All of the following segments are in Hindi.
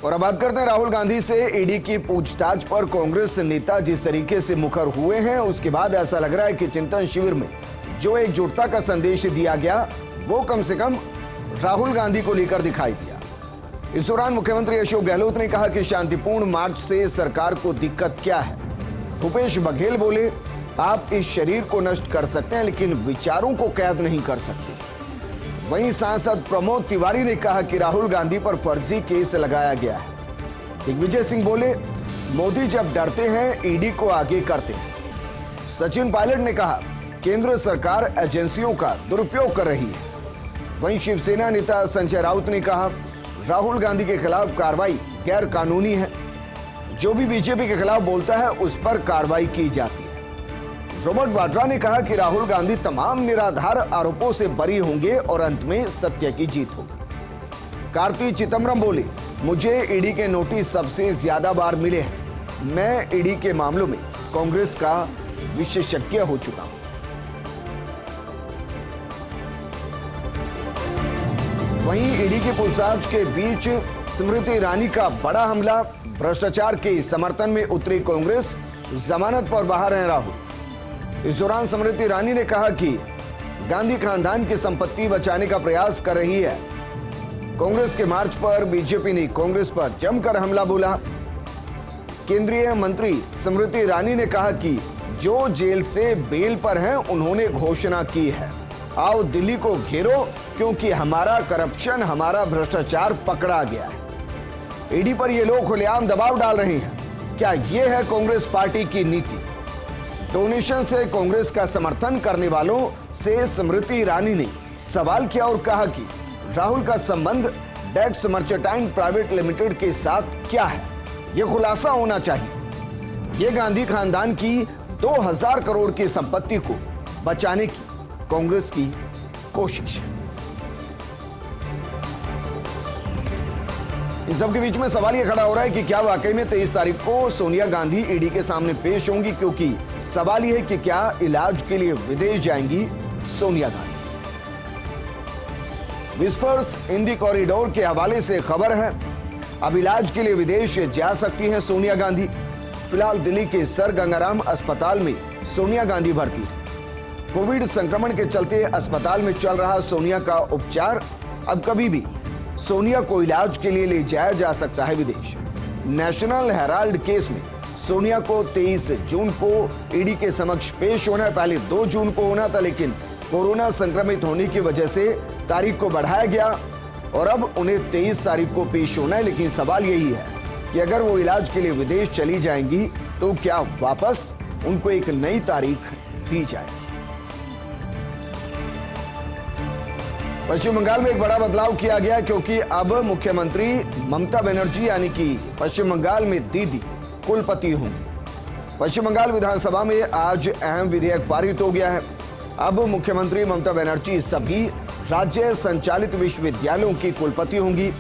और अब बात करते हैं राहुल गांधी से। ईडी की पूछताछ पर कांग्रेस नेता जिस तरीके से मुखर हुए हैं, उसके बाद ऐसा लग रहा है कि चिंतन शिविर में जो एकजुटता का संदेश दिया गया वो कम से कम राहुल गांधी को लेकर दिखाई दिया। इस दौरान मुख्यमंत्री अशोक गहलोत ने कहा कि शांतिपूर्ण मार्च से सरकार को दिक्कत क्या है। भूपेश बघेल बोले, आप इस शरीर को नष्ट कर सकते हैं लेकिन विचारों को कैद नहीं कर सकते। वहीं सांसद प्रमोद तिवारी ने कहा कि राहुल गांधी पर फर्जी केस लगाया गया है। दिग्विजय सिंह बोले, मोदी जब डरते हैं ईडी को आगे करते हैं। सचिन पायलट ने कहा, केंद्र सरकार एजेंसियों का दुरुपयोग कर रही है। वहीं शिवसेना नेता संजय राउत ने कहा, राहुल गांधी के खिलाफ कार्रवाई गैर कानूनी है। जो भी बीजेपी के खिलाफ बोलता है उस पर कार्रवाई की जाती है। रॉबर्ट वाड्रा ने कहा कि राहुल गांधी तमाम निराधार आरोपों से बरी होंगे और अंत में सत्य की जीत होगी। कार्ति चिदंबरम बोले, मुझे ईडी के नोटिस सबसे ज्यादा बार मिले हैं। मैं ईडी के मामलों में कांग्रेस का विशेषज्ञ हो चुका हूं। वहीं ईडी की पूछताछ के बीच स्मृति ईरानी का बड़ा हमला। भ्रष्टाचार के समर्थन में उतरी कांग्रेस, जमानत पर बाहर हैं राहुल। इस दौरान स्मृति ईरानी ने कहा कि गांधी खानदान की संपत्ति बचाने का प्रयास कर रही है। कांग्रेस के मार्च पर बीजेपी ने कांग्रेस पर जमकर हमला बोला। केंद्रीय मंत्री स्मृति ईरानी ने कहा कि जो जेल से बेल पर हैं उन्होंने घोषणा की है, आओ दिल्ली को घेरो क्योंकि हमारा करप्शन, हमारा भ्रष्टाचार पकड़ा गया है। ईडी पर ये लोग खुलेआम दबाव डाल रहे हैं। क्या ये है कांग्रेस पार्टी की नीति? डोनेशन से कांग्रेस का समर्थन करने वालों से स्मृति ईरानी ने सवाल किया और कहा कि राहुल का संबंध डेक्स मर्चेंटाइन प्राइवेट लिमिटेड के साथ क्या है, यह खुलासा होना चाहिए। यह गांधी खानदान की 2000 करोड़ की संपत्ति को बचाने की कांग्रेस की कोशिश। इन सब के बीच में सवाल यह खड़ा हो रहा है कि क्या वाकई में 23 तारीख को सोनिया गांधी ईडी के सामने पेश होंगी, क्योंकि सवाल यह है कि क्या इलाज के लिए विदेश जाएंगी सोनिया गांधी। विस्पर्स हिंदी कॉरिडोर के हवाले से खबर है, अब इलाज के लिए विदेश जा सकती हैं सोनिया गांधी। फिलहाल दिल्ली के सर गंगाराम अस्पताल में सोनिया गांधी भर्ती है। कोविड संक्रमण के चलते अस्पताल में चल रहा सोनिया का उपचार, अब कभी भी सोनिया को इलाज के लिए ले जाया जा सकता है विदेश। नेशनल हेराल्ड केस में सोनिया को 23 जून को ईडी के समक्ष पेश होना है। पहले 2 जून को होना था, लेकिन कोरोना संक्रमित होने की वजह से तारीख को बढ़ाया गया और अब उन्हें 23 तारीख को पेश होना है। लेकिन सवाल यही है कि अगर वो इलाज के लिए विदेश चली जाएंगी तो क्या वापस उनको एक नई तारीख दी जाएगी? पश्चिम बंगाल में एक बड़ा बदलाव किया गया, क्योंकि अब मुख्यमंत्री ममता बनर्जी यानी कि पश्चिम बंगाल में दीदी कुलपति होंगी। पश्चिम बंगाल विधानसभा में आज अहम विधेयक पारित हो गया है। अब मुख्यमंत्री ममता बनर्जी सभी राज्य संचालित विश्वविद्यालयों की कुलपति होंगी।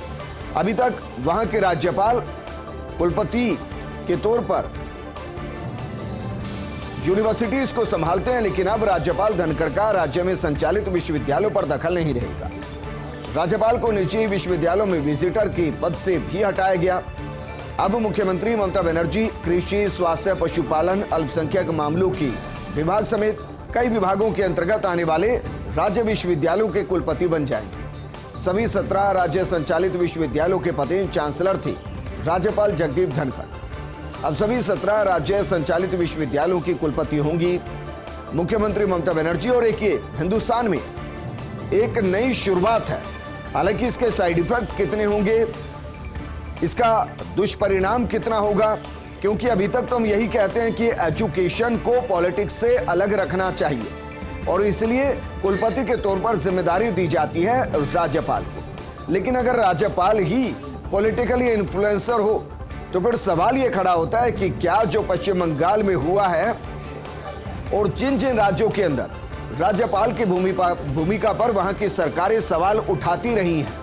अभी तक वहां के राज्यपाल कुलपति के तौर पर यूनिवर्सिटीज को संभालते हैं, लेकिन अब राज्यपाल धनखड़ का राज्य में संचालित विश्वविद्यालयों पर दखल नहीं रहेगा। राज्यपाल को निजी विश्वविद्यालयों में विजिटर के पद से भी हटाया गया। अब मुख्यमंत्री ममता बनर्जी कृषि, स्वास्थ्य, पशुपालन, अल्पसंख्यक मामलों की विभाग समेत कई विभागों के अंतर्गत आने वाले राज्य विश्वविद्यालयों के कुलपति बन जाएंगे। सभी 17 राज्य संचालित विश्वविद्यालयों के पदेन चांसलर थे राज्यपाल जगदीप धनखड़। अब सभी 17 राज्य संचालित विश्वविद्यालयों की कुलपति होंगी मुख्यमंत्री ममता बनर्जी। और एक ये हिंदुस्तान में एक नई शुरुआत है। हालांकि इसके साइड इफेक्ट कितने होंगे, इसका दुष्परिणाम कितना होगा, क्योंकि अभी तक तो हम यही कहते हैं कि एजुकेशन को पॉलिटिक्स से अलग रखना चाहिए और इसलिए कुलपति के तौर पर जिम्मेदारी दी जाती है राज्यपाल को। लेकिन अगर राज्यपाल ही पॉलिटिकली इन्फ्लुएंसर हो तो फिर सवाल यह खड़ा होता है कि क्या जो पश्चिम बंगाल में हुआ है और जिन जिन राज्यों के अंदर राज्यपाल की भूमिका पर वहां की सरकारें सवाल उठाती रही हैं,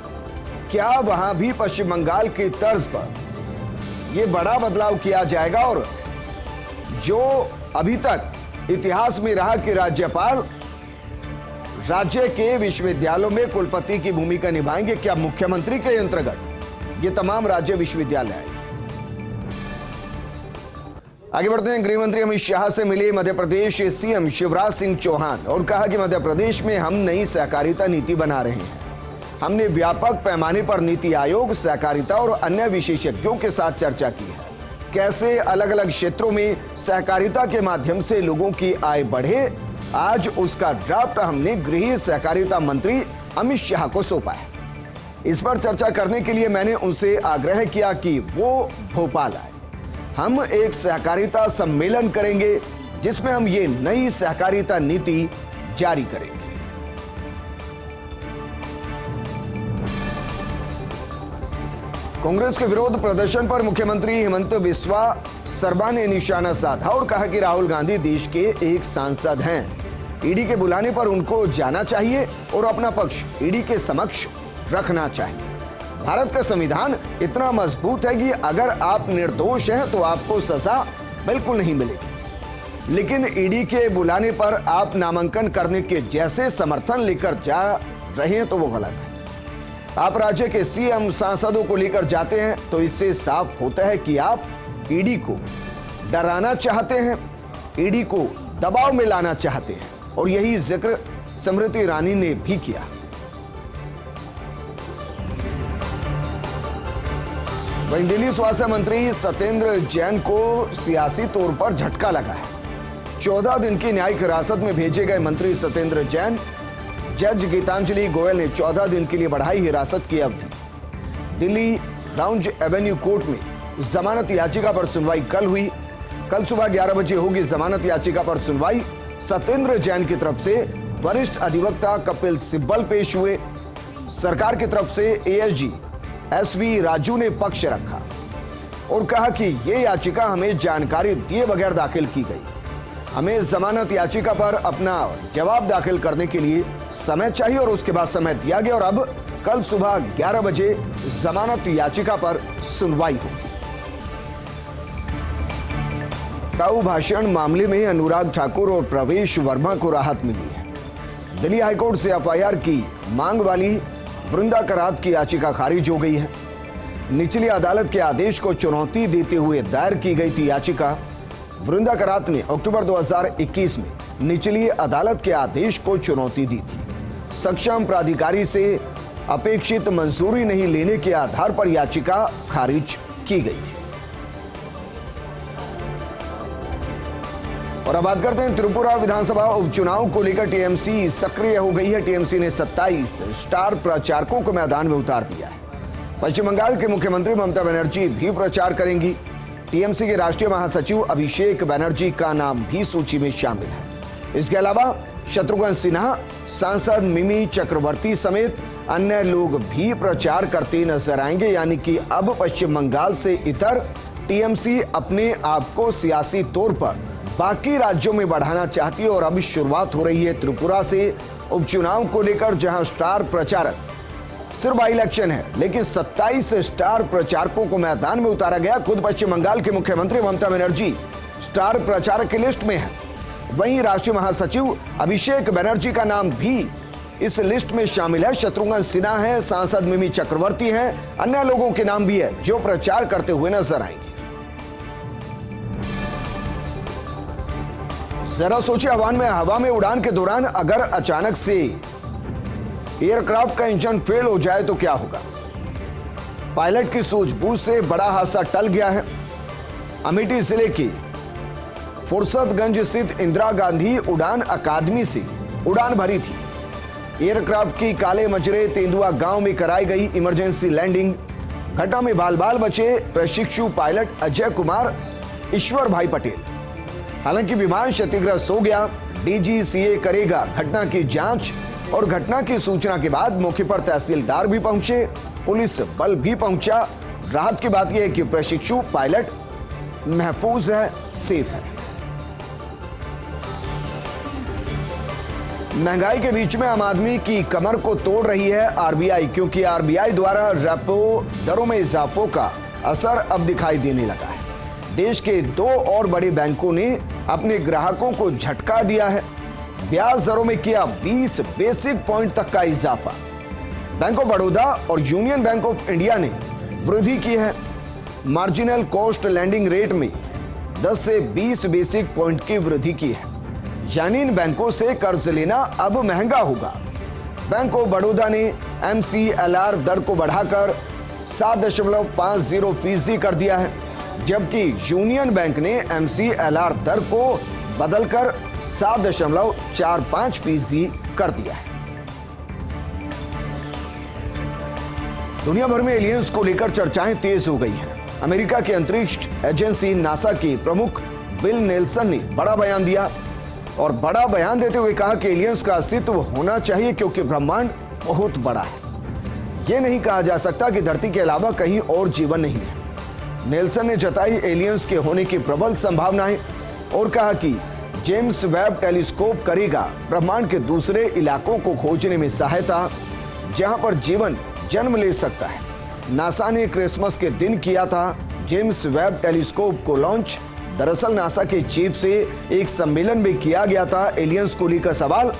क्या वहां भी पश्चिम बंगाल की तर्ज पर यह बड़ा बदलाव किया जाएगा? और जो अभी तक इतिहास में रहा कि राज्यपाल राज्य के विश्वविद्यालयों में कुलपति की भूमिका निभाएंगे, क्या मुख्यमंत्री के अंतर्गत ये तमाम राज्य विश्वविद्यालय आएंगे। आगे बढ़ते हैं। गृह मंत्री अमित शाह से मिले मध्य प्रदेश सीएम शिवराज सिंह चौहान और कहा कि मध्य प्रदेश में हम नई सहकारिता नीति बना रहे हैं। हमने व्यापक पैमाने पर नीति आयोग, सहकारिता और अन्य विशेषज्ञों के साथ चर्चा की है, कैसे अलग अलग क्षेत्रों में सहकारिता के माध्यम से लोगों की आय बढ़े। आज उसका ड्राफ्ट हमने गृह सहकारिता मंत्री अमित शाह को सौंपा है। इस पर चर्चा करने के लिए मैंने उनसे आग्रह किया कि वो भोपाल आए। हम एक सहकारिता सम्मेलन करेंगे जिसमें हम ये नई सहकारिता नीति जारी करेंगे। कांग्रेस के विरोध प्रदर्शन पर मुख्यमंत्री हेमंत बिस्वा शर्मा ने निशाना साधा और कहा कि राहुल गांधी देश के एक सांसद हैं। ईडी के बुलाने पर उनको जाना चाहिए और अपना पक्ष ईडी के समक्ष रखना चाहिए। भारत का संविधान इतना मजबूत है कि अगर आप निर्दोष हैं तो आपको सजा बिल्कुल नहीं मिलेगी, लेकिन ईडी के बुलाने पर आप नामांकन करने के जैसे समर्थन लेकर जा रहे हैं तो वो गलत है। आप राज्य के सीएम सांसदों को लेकर जाते हैं तो इससे साफ होता है कि आप ईडी को डराना चाहते हैं, ईडी को दबाव में लाना चाहते हैं, और यही जिक्र स्मृति ईरानी ने भी किया। वहीं दिल्ली स्वास्थ्य मंत्री सत्येंद्र जैन को सियासी तौर पर झटका लगा है। 14 दिन की न्यायिक हिरासत में भेजे गए मंत्री सत्येंद्र जैन, जज गीतांजलि गोयल ने 14 दिन के लिए बढ़ाई हिरासत की अवधि। दिल्ली राउंज एवेन्यू कोर्ट में जमानत याचिका पर सुनवाई कल हुई। कल सुबह 11 बजे होगी जमानत याचिका पर सुनवाई। सत्येंद्र जैन की तरफ से वरिष्ठ अधिवक्ता कपिल सिब्बल पेश हुए। सरकार की तरफ से एएसजी एसवी राजू ने पक्ष रखा और कहा कि यह याचिका हमें जानकारी दिए बगैर दाखिल की गई। हमें जमानत याचिका पर अपना जवाब दाखिल करने के लिए समय चाहिए और उसके बाद समय दिया गया और अब कल सुबह 11 बजे जमानत याचिका पर सुनवाई होगी। काऊ भाषण मामले में अनुराग ठाकुर और प्रवेश वर्मा को राहत मिली है। दिल्ली हाईकोर्ट से एफआईआर की मांग वाली वृंदा करात की याचिका खारिज हो गई है। निचली अदालत के आदेश को चुनौती देते हुए दायर की गई थी याचिका। वृंदा करात ने अक्टूबर 2021 में निचली अदालत के आदेश को चुनौती दी थी। सक्षम प्राधिकारी से अपेक्षित मंजूरी नहीं लेने के आधार पर याचिका खारिज की गई थी। और अब बात करते हैं त्रिपुरा विधानसभा उपचुनाव को लेकर टीएमसी सक्रिय हो गई है। टीएमसी ने 27 स्टार प्रचारकों को मैदान में उतार दिया है। पश्चिम बंगाल के मुख्यमंत्री ममता बनर्जी भी प्रचार करेंगी। टीएमसी के राष्ट्रीय महासचिव अभिषेक बनर्जी का नाम भी सूची में शामिल है। इसके अलावा शत्रुघ्न सिन्हा, सांसद मिमी चक्रवर्ती समेत अन्य लोग भी प्रचार करते नजर आएंगे। यानी कि अब पश्चिम बंगाल से इतर टीएमसी अपने आप को सियासी तौर पर बाकी राज्यों में बढ़ाना चाहती है और अब शुरुआत हो रही है त्रिपुरा से उपचुनाव को लेकर, जहां स्टार प्रचारक सिर्फ बाई इलेक्शन है लेकिन 27 स्टार प्रचारकों को मैदान में उतारा गया। खुद पश्चिम बंगाल के मुख्यमंत्री ममता बनर्जी स्टार प्रचारक की लिस्ट में है। वहीं राष्ट्रीय महासचिव अभिषेक बनर्जी का नाम भी इस लिस्ट में शामिल है। शत्रुघ्न सिन्हा है, सांसद मिमी चक्रवर्ती हैं, अन्य लोगों के नाम भी है जो प्रचार करते हुए नजर आएंगे। जरा सोचिए, हवा में उड़ान के दौरान अगर अचानक से एयरक्राफ्ट का इंजन फेल हो जाए तो क्या होगा। पायलट की सूझबूझ से बड़ा हादसा टल गया है। अमेठी जिले के फुर्सतगंज स्थित इंदिरा गांधी उड़ान अकादमी से उड़ान भरी थी। एयरक्राफ्ट की काले मजरे तेंदुआ गांव में कराई गई इमरजेंसी लैंडिंग। घटना में बाल बाल बचे प्रशिक्षु पायलट अजय कुमार ईश्वर भाई पटेल। हालांकि विमान क्षतिग्रस्त हो गया। डीजीसीए करेगा घटना की जांच और घटना की सूचना के बाद मौके पर तहसीलदार भी पहुंचे, पुलिस बल भी पहुंचा। राहत की बात यह है कि प्रशिक्षु पायलट महफूज है, सेफ है। महंगाई के बीच में आम आदमी की कमर को तोड़ रही है आरबीआई, क्योंकि आरबीआई द्वारा रेपो दरों में इजाफों का असर अब दिखाई देने लगा है। देश के 2 और बड़े बैंकों ने अपने ग्राहकों को झटका दिया है। ब्याज दरों में किया 20 बेसिक पॉइंट तक का इजाफा। बैंक ऑफ बड़ौदा और यूनियन बैंक ऑफ इंडिया ने वृद्धि की है। मार्जिनल कॉस्ट लैंडिंग रेट में 10 से 20 बेसिक पॉइंट की वृद्धि की है, यानी इन बैंकों से कर्ज लेना अब महंगा होगा। बैंक ऑफ बड़ौदा ने MCLR दर को बढ़ाकर 7.50% कर दिया है, जबकि यूनियन बैंक ने MCLR दर को बदलकर 7.45% कर दिया है। दुनिया भर में एलियंस को लेकर चर्चाएं तेज हो गई हैं। अमेरिका की अंतरिक्ष एजेंसी नासा के प्रमुख बिल नेल्सन ने बड़ा बयान दिया और बड़ा बयान देते हुए कहा कि एलियंस का अस्तित्व होना चाहिए क्योंकि ब्रह्मांड बहुत बड़ा है। यह नहीं कहा जा सकता कि धरती के अलावा कहीं और जीवन नहीं है। नेल्सन ने जताई एलियंस के होने की प्रबल संभावनाएं और कहा कि जेम्स वेब टेलीस्कोप करेगा ब्रह्मांड के दूसरे इलाकों को खोजने में सहायता जहां पर जीवन जन्म ले सकता है। नासा ने क्रिसमस के दिन किया था जेम्स वेब टेलीस्कोप को लॉन्च। दरअसल नासा के चीफ से एक सम्मेलन में किया गया था एलियंस को लेकर सवाल।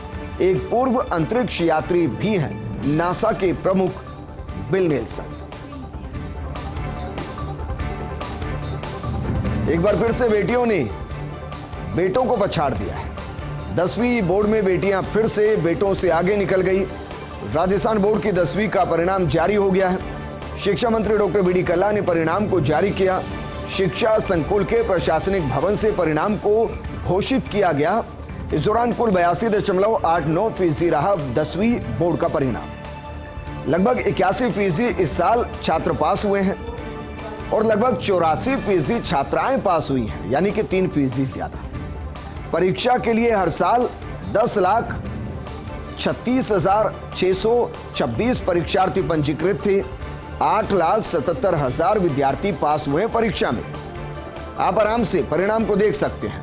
एक पूर्व अंतरिक्ष यात्री भी हैं नासा के प्रमुख बिल नेल्सन। एक बार फिर से बेटियों ने बेटों को पछाड़ दिया है। 10वीं बोर्ड में बेटियां फिर से बेटों से आगे निकल गई। राजस्थान बोर्ड की 10वीं का परिणाम जारी हो गया है। शिक्षा मंत्री डॉक्टर बी डी कल्ला ने परिणाम को जारी किया। शिक्षा संकुल के प्रशासनिक भवन से परिणाम को घोषित किया गया। इस दौरान कुल 82.89% रहा 10वीं बोर्ड का परिणाम। लगभग 81% इस साल छात्र पास हुए हैं और लगभग 84% छात्राएं पास हुई हैं, यानी कि 3% ज्यादा। परीक्षा के लिए हर साल 10,36,626 परीक्षार्थी पंजीकृत थे। 8,77,000 विद्यार्थी पास हुए परीक्षा में। आप आराम से परिणाम को देख सकते हैं।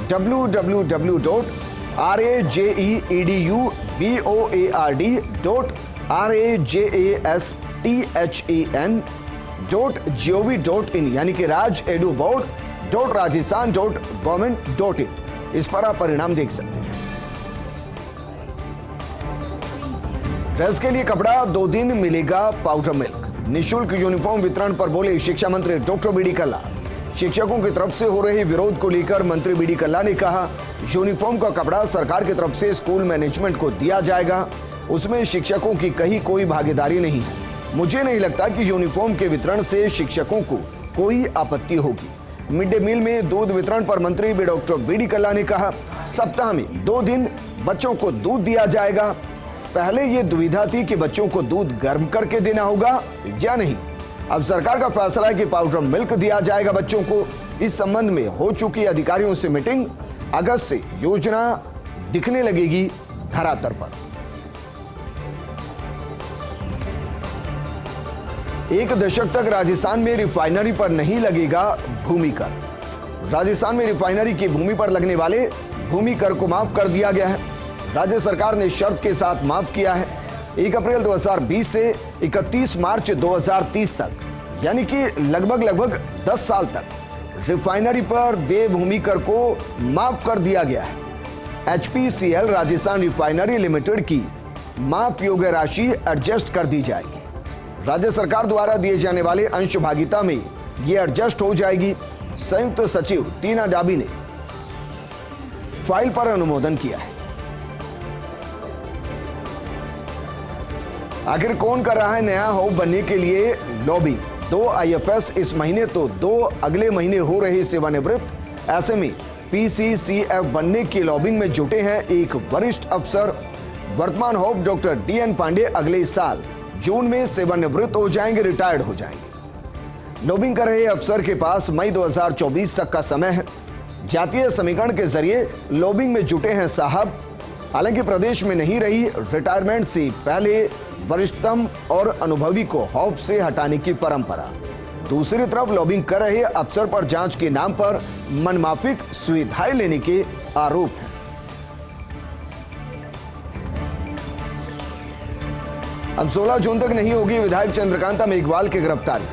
www.rajesthen.rajasthen.gov.in यानी कि rajeduboard.rajasthan.government.in इस पर आप परिणाम देख सकते हैं। ड्रेस के लिए कपड़ा 2 दिन मिलेगा पाउडर मिल्क। निःशुल्क यूनिफॉर्म वितरण पर बोले शिक्षा मंत्री डॉक्टर बी डी कल्ला। शिक्षकों की तरफ से हो रहे विरोध को लेकर मंत्री बी डी कल्ला ने कहा, यूनिफॉर्म का कपड़ा सरकार की तरफ से स्कूल मैनेजमेंट को दिया जाएगा, उसमें शिक्षकों की कहीं कोई भागीदारी नहीं है। मुझे नहीं लगता कि यूनिफॉर्म के वितरण से शिक्षकों को कोई आपत्ति होगी। मिड डे मील में दूध वितरण पर मंत्री डॉक्टर बी डी कल्ला ने कहा, सप्ताह में 2 दिन बच्चों को दूध दिया जाएगा। पहले ये दुविधा थी कि बच्चों को दूध गर्म करके देना होगा या नहीं। अब सरकार का फैसला है कि पाउडर मिल्क दिया जाएगा बच्चों को। इस संबंध में हो चुकी अधिकारियों से मीटिंग। अगस्त से योजना दिखने लगेगी धरातल पर। 1 दशक तक राजस्थान में रिफाइनरी पर नहीं लगेगा भूमि कर। राजस्थान में रिफाइनरी की भूमि पर लगने वाले भूमि कर को माफ कर दिया गया है। राज्य सरकार ने शर्त के साथ माफ किया है। 1 अप्रैल 2020 से 31 मार्च 2030 तक, यानी कि लगभग 10 साल तक रिफाइनरी पर देय भूमि कर को माफ कर दिया गया है। HPCL राजस्थान रिफाइनरी लिमिटेड की माफ योग्य राशि एडजस्ट कर दी जाएगी। राज्य सरकार द्वारा दिए जाने वाले अंश भागिता में ये एडजस्ट हो जाएगी। संयुक्त सचिव टीना डाबी ने फाइल पर अनुमोदन किया है। आखिर कौन कर रहा है नया हाउस बनने के लिए लॉबी? 2 IFS इस महीने तो 2 अगले महीने हो रहे सेवानिवृत्त। ऐसे में PCCF बनने की लॉबिंग में जुटे हैं एक वरिष्ठ अफसर। वर्तमान हाउस डॉक्टर DN पांडे अगले साल जून में सेवानिवृत्त हो जाएंगे, रिटायर्ड हो जाएंगे। लॉबिंग कर रहे अफसर के पास मई 2024 तक का समय है। जातीय समीकरण के जरिए लॉबिंग में जुटे हैं साहब। हालांकि प्रदेश में नहीं रही रिटायरमेंट से पहले वरिष्ठतम और अनुभवी को हॉफ से हटाने की परंपरा। दूसरी तरफ लॉबिंग कर रहे अफसर पर जांच के नाम पर मनमाफिक सुविधाएं लेने के आरोप हैं। अब 16 जून तक नहीं होगी विधायक चंद्रकांता मेघवाल की गिरफ्तारी।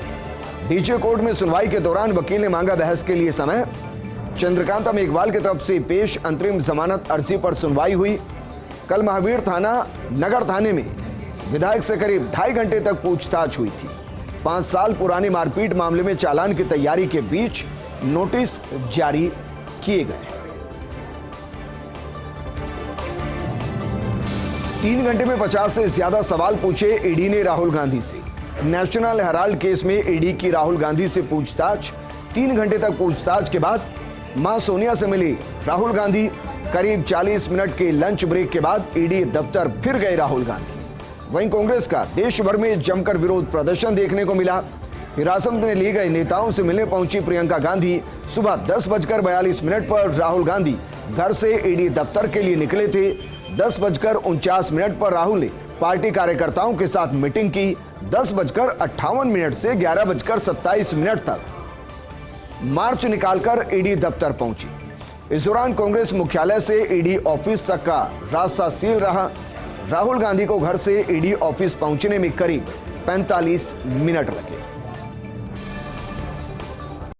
डीजे कोर्ट में सुनवाई के दौरान वकील ने मांगा बहस के लिए समय। चंद्रकांता मेघवाल की तरफ से पेश अंतरिम जमानत अर्जी पर सुनवाई हुई। कल महावीर थाना नगर थाने में विधायक से करीब 2.5 घंटे तक पूछताछ हुई थी। 5 साल पुरानी मारपीट मामले में चालान की तैयारी के बीच नोटिस जारी किए गए। 3 घंटे में 50 से ज्यादा सवाल पूछे ईडी ने राहुल गांधी से। नेशनल हेराल्ड केस में ईडी की राहुल गांधी से पूछताछ। 3 घंटे तक पूछताछ के बाद मां सोनिया से मिली राहुल गांधी। करीब 40 मिनट के लंच ब्रेक के बाद ईडी दफ्तर फिर गए राहुल गांधी। वहीं कांग्रेस का देश भर में जमकर विरोध प्रदर्शन देखने को मिला। हिरासत में लिए गए नेताओं से मिलने पहुंची प्रियंका गांधी। सुबह 10:42 पर राहुल गांधी घर से ईडी दफ्तर के लिए निकले थे। 10:49 पर राहुल ने पार्टी कार्यकर्ताओं के साथ मीटिंग की। 10:58 से 11:27 तक मार्च निकालकर ईडी दफ्तर पहुंची। इस दौरान कांग्रेस मुख्यालय से ईडी ऑफिस तक का रास्ता सील रहा। राहुल गांधी को घर से ईडी ऑफिस पहुंचने में करीब 45 मिनट लगे।